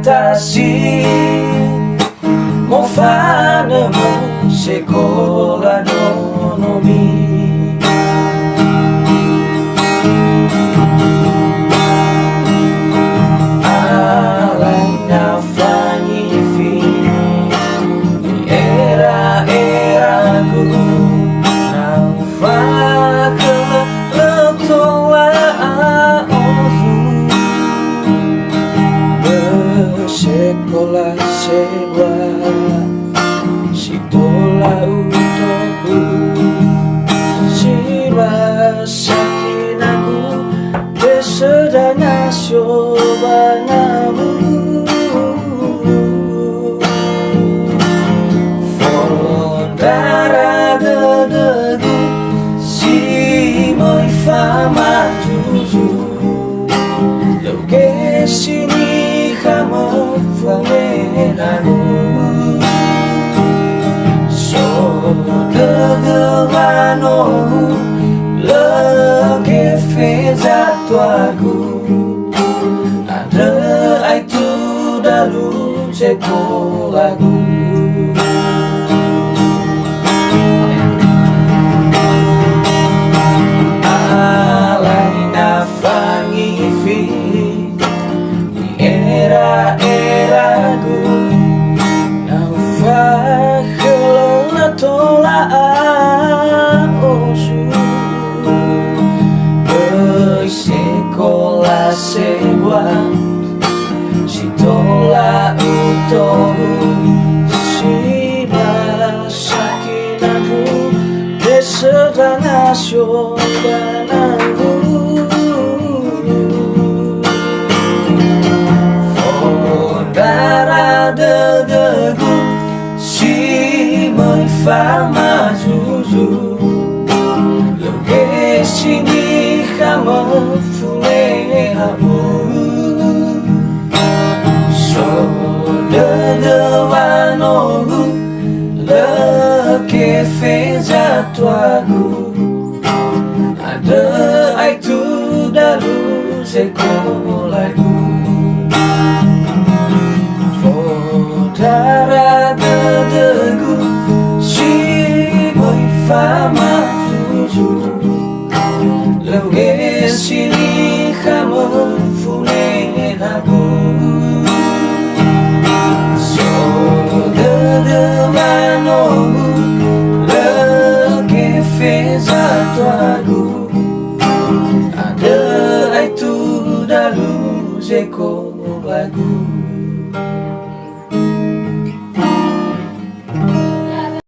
batasi mo fana mo sekolah nonomi. Alangnya fanyi di era-eraku nafak letola sekolah sebuah si tola utoku si sakinaku desedana syobanamu fondara dedegu si moi fama juju loge sini kamu fumenamu so degelano lege feza tuaku ada itu dalu sekolahku. Alaina fangi fi era-eraku naufakhlona tola osu sekolah sebuah si tola utohu si sakinaku desedana syobanaku fondara dedegu si moi fama juju loge sini kamu fulehamu so dedewanogu leke feza tuaku ada itu dalu sekolahku fondara dedegu si moi fama juju loge sini kamu fulehamu so dedewanogu leke feza tuaku ada itu dalu sekolahku.